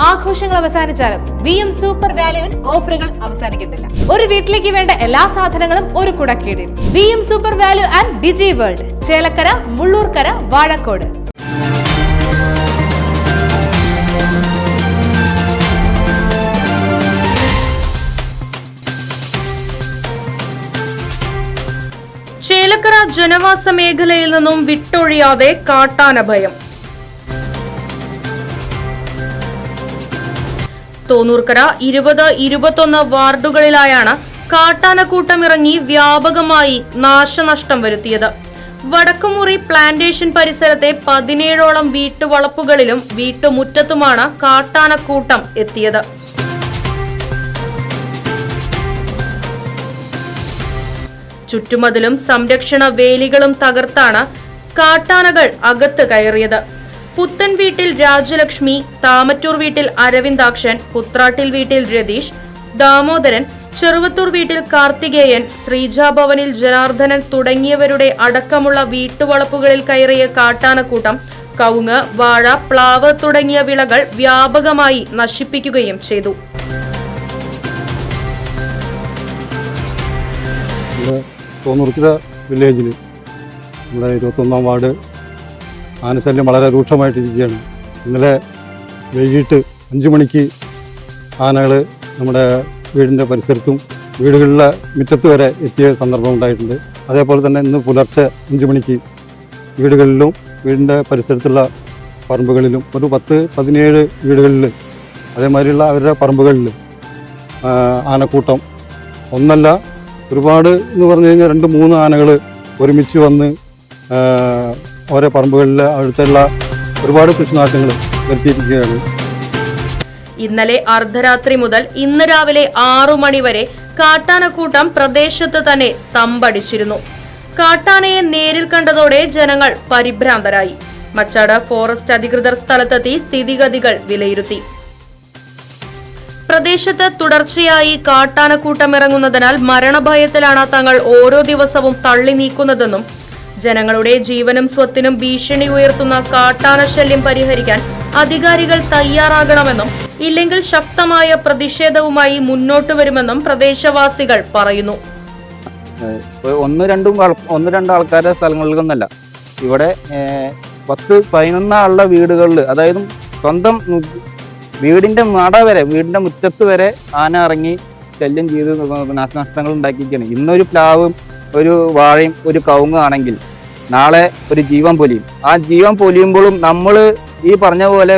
ആഘോഷങ്ങൾ അവസാനിച്ചാലും VM super വാല്യുവിൽ ഓഫറുകൾ അവസാനിക്കുന്നില്ല. ഒരു വീട്ടിലേക്ക് വേണ്ട എല്ലാ സാധനങ്ങളും ഒരു കുടക്കീഴിൽ. VM super value and digi world, Chelakkara, Mullurkara, Vazhakode. Chelakkara ജനവാസ മേഖലയിൽ നിന്നും വിട്ടൊഴിയാതെ കാട്ടാന ഭയം. തോന്നൂർക്കര 20-21 വാർഡുകളിലായാണ് കാട്ടാനക്കൂട്ടം ഇറങ്ങി വ്യാപകമായി നാശനഷ്ടം വരുത്തിയത്. വടക്കുമുറി പ്ലാന്റേഷൻ പരിസരത്തെ 17ഓളം വീട്ടുവളപ്പുകളിലും വീട്ടുമുറ്റത്തുമാണ് കാട്ടാനക്കൂട്ടം എത്തിയത്. ചുറ്റുമതിലും സംരക്ഷണ വേലികളും തകർത്താണ് കാട്ടാനകൾ അകത്ത് കയറിയത്. പുത്തൻ വീട്ടിൽ രാജലക്ഷ്മി, താമറ്റൂർ വീട്ടിൽ അരവിന്ദാക്ഷൻ, പുത്രാട്ടിൽ വീട്ടിൽ രതീഷ്, ദാമോദരൻ, ചെറുവത്തൂർ വീട്ടിൽ കാർത്തികേയൻ, ശ്രീജാഭവനിൽ ജനാർദ്ദനൻ തുടങ്ങിയവരുടെ അടക്കമുള്ള വീട്ടുവളപ്പുകളിൽ കയറിയ കാട്ടാനക്കൂട്ടം കവുങ്ങ്, വാഴ, പ്ലാവ് തുടങ്ങിയ വിളകൾ വ്യാപകമായി നശിപ്പിക്കുകയും ചെയ്തു. തോന്നൂർക്കര വില്ലേജിൽ നമ്മുടെ 21-ാം വാർഡ് ആനശല്യം വളരെ രൂക്ഷമായിട്ടിരിക്കുകയാണ്. ഇന്നലെ വൈകിട്ട് 5 മണിക്ക് ആനകൾ നമ്മുടെ വീടിൻ്റെ പരിസരത്തും വീടുകളിലെ മുറ്റത്ത് വരെ എത്തിയ സന്ദർഭം ഉണ്ടായിട്ടുണ്ട്. അതേപോലെ തന്നെ ഇന്ന് പുലർച്ചെ 5 മണിക്ക് വീടുകളിലും വീടിൻ്റെ പരിസരത്തുള്ള പറമ്പുകളിലും ഒരു 10-17 വീടുകളിൽ അതേമാതിരിയുള്ള അവരുടെ പറമ്പുകളിൽ ആനക്കൂട്ടം ഒന്നല്ല ഒരുപാട് എന്ന് പറഞ്ഞു കഴിഞ്ഞാൽ 2-3 ആനകൾ ഒരുമിച്ച് വന്ന് ഓരോ പറമ്പുകളിൽ അടുത്തുള്ള ഒരുപാട് കൃഷിനാശങ്ങൾ വരുത്തിയിരിക്കുകയാണ്. ഇന്നലെ അർദ്ധരാത്രി മുതൽ ഇന്ന് രാവിലെ 6 മണി വരെ കാട്ടാനക്കൂട്ടം പ്രദേശത്ത് തന്നെ തമ്പടിച്ചിരുന്നു. കാട്ടാനയെ നേരിൽ കണ്ടതോടെ ജനങ്ങൾ പരിഭ്രാന്തരായി. മച്ചാട് ഫോറസ്റ്റ് അധികൃതർ സ്ഥലത്തെത്തി സ്ഥിതിഗതികൾ വിലയിരുത്തി. പ്രദേശത്ത് തുടർച്ചയായി കാട്ടാനക്കൂട്ടം ഇറങ്ങുന്നതിനാൽ മരണഭയത്തിലാണ് തങ്ങൾ ഓരോ ദിവസവും തള്ളി നീക്കുന്നതെന്നും ജനങ്ങളുടെ ജീവനും സ്വത്തിനും ഭീഷണി ഉയർത്തുന്ന കാട്ടാനശല്യം പരിഹരിക്കാൻ അധികാരികൾ തയ്യാറാകണമെന്നും ഇല്ലെങ്കിൽ ശക്തമായ പ്രതിഷേധവുമായി മുന്നോട്ട് വരുമെന്നും പ്രദേശവാസികൾ പറയുന്നു. 1-2 ആൾക്കാരുടെ സ്ഥലങ്ങളിലൊന്നല്ല, ഇവിടെ 10-11 ആളുടെ വീടുകളിൽ, അതായത് സ്വന്തം വീടിന്റെ നട വരെ, വീടിന്റെ മുറ്റത്ത് വരെ ആന ഇറങ്ങി ശല്യം ചെയ്ത് നാശനഷ്ടങ്ങൾ ഉണ്ടാക്കിയിരിക്കുകയാണ്. ഇന്നൊരു പ്ലാവും ഒരു വാഴയും ഒരു കവുങ്ങും ആണെങ്കിൽ നാളെ ഒരു ജീവൻ പൊലിയും. ആ ജീവൻ പൊലിയുമ്പോഴും നമ്മൾ ഈ പറഞ്ഞ പോലെ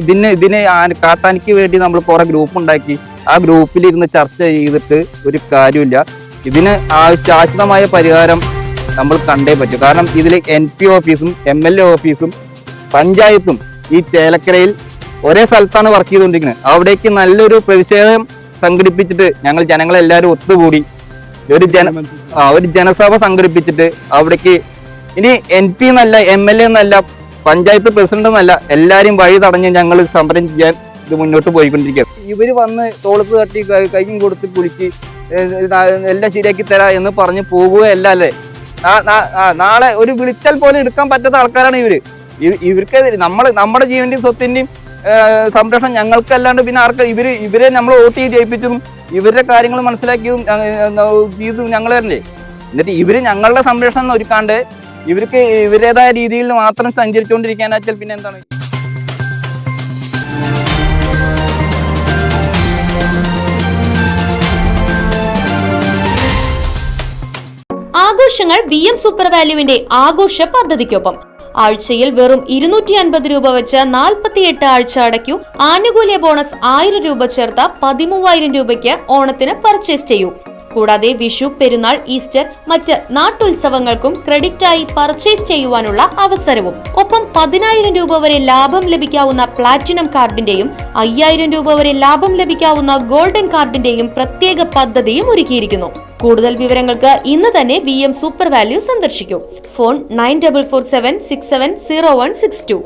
ഇതിന് കാട്ടാനയ്ക്ക് വേണ്ടി നമ്മൾ കുറെ ഗ്രൂപ്പ് ഉണ്ടാക്കി ആ ഗ്രൂപ്പിലിരുന്ന് ചർച്ച ചെയ്തിട്ട് ഒരു കാര്യമില്ല. ഇതിന് ശാശ്വതമായ പരിഹാരം നമ്മൾ കണ്ടേ പറ്റും. കാരണം ഇതിൽ NP ഓഫീസും MLA ഓഫീസും പഞ്ചായത്തും ഈ ചേലക്കരയിൽ ഒരേ സ്ഥലത്താണ് വർക്ക് ചെയ്തുകൊണ്ടിരിക്കുന്നത്. അവിടേക്ക് നല്ലൊരു പ്രതിഷേധം സംഘടിപ്പിച്ചിട്ട് ഞങ്ങൾ ജനങ്ങളെല്ലാവരും ഒത്തുകൂടി ഒരു ജനസഭ സംഘടിപ്പിച്ചിട്ട് അവിടേക്ക് ഇനി NP എന്നല്ല, MLA എന്നല്ല, പഞ്ചായത്ത് പ്രസിഡന്റ് എന്നല്ല, എല്ലാവരും വഴി തടഞ്ഞ് ഞങ്ങൾ സമരം ചെയ്യാൻ ഇത് മുന്നോട്ട് പോയിക്കൊണ്ടിരിക്കുകയാണ്. ഇവര് വന്ന് തോളത്ത് തട്ടി കൈയും കൊടുത്ത് കുളിക്ക് എല്ലാം ശരിയാക്കി തരാ എന്ന് പറഞ്ഞ് പോവുകയല്ല അല്ലേ. നാളെ ഒരു വിളിച്ചാൽ പോലും എടുക്കാൻ പറ്റാത്ത ആൾക്കാരാണ് ഇവർക്ക് നമ്മുടെ ജീവന്റെയും സ്വത്തിന്റെയും സംരക്ഷണം ഞങ്ങൾക്കല്ലാണ്ട് പിന്നെ ആർക്ക്? ഇവരെ നമ്മൾ വോട്ട് ചെയ്ത് ജയിപ്പിച്ചതും ഇവരുടെ കാര്യങ്ങൾ മനസ്സിലാക്കിയതും ചെയ്തും ഞങ്ങൾ തരല്ലേ. എന്നിട്ട് ഇവര് ഞങ്ങളുടെ സംരക്ഷണം ഒരുക്കാണ്ട് ഇവർക്ക് ഇവരുടേതായ രീതിയിൽ മാത്രം സഞ്ചരിച്ചുകൊണ്ടിരിക്കാനാച്ചാൽ പിന്നെ എന്താണ്? ആഘോഷങ്ങൾ VM സൂപ്പർ വാല്യുവിന്റെ ആഘോഷ പദ്ധതിക്കൊപ്പം ആഴ്ചയിൽ വെറും 250 രൂപ വെച്ച് 48 ആഴ്ച അടയ്ക്കൂ. ആനുകൂല്യ ബോണസ് 1000 രൂപ ചേർത്ത 13000 രൂപയ്ക്ക് ഓണത്തിന് പർച്ചേസ് ചെയ്യൂ. കൂടാതെ വിഷു, പെരുന്നാൾ, ഈസ്റ്റർ, മറ്റ് നാട്ടുത്സവങ്ങൾക്കും ക്രെഡിറ്റായി പർച്ചേസ് ചെയ്യുവാനുള്ള അവസരവും. ഒപ്പം 10000 രൂപ വരെ ലാഭം ലഭിക്കാവുന്ന പ്ലാറ്റിനം കാർഡിന്റെയും 5000 രൂപ വരെ ലാഭം ലഭിക്കാവുന്ന ഗോൾഡൻ കാർഡിന്റെയും പ്രത്യേക പദ്ധതിയും ഒരുക്കിയിരിക്കുന്നു. കൂടുതൽ വിവരങ്ങൾക്ക് ഇന്ന് തന്നെ VM സൂപ്പർ വാല്യൂ സന്ദർശിക്കൂ. ഫോൺ 9447670162.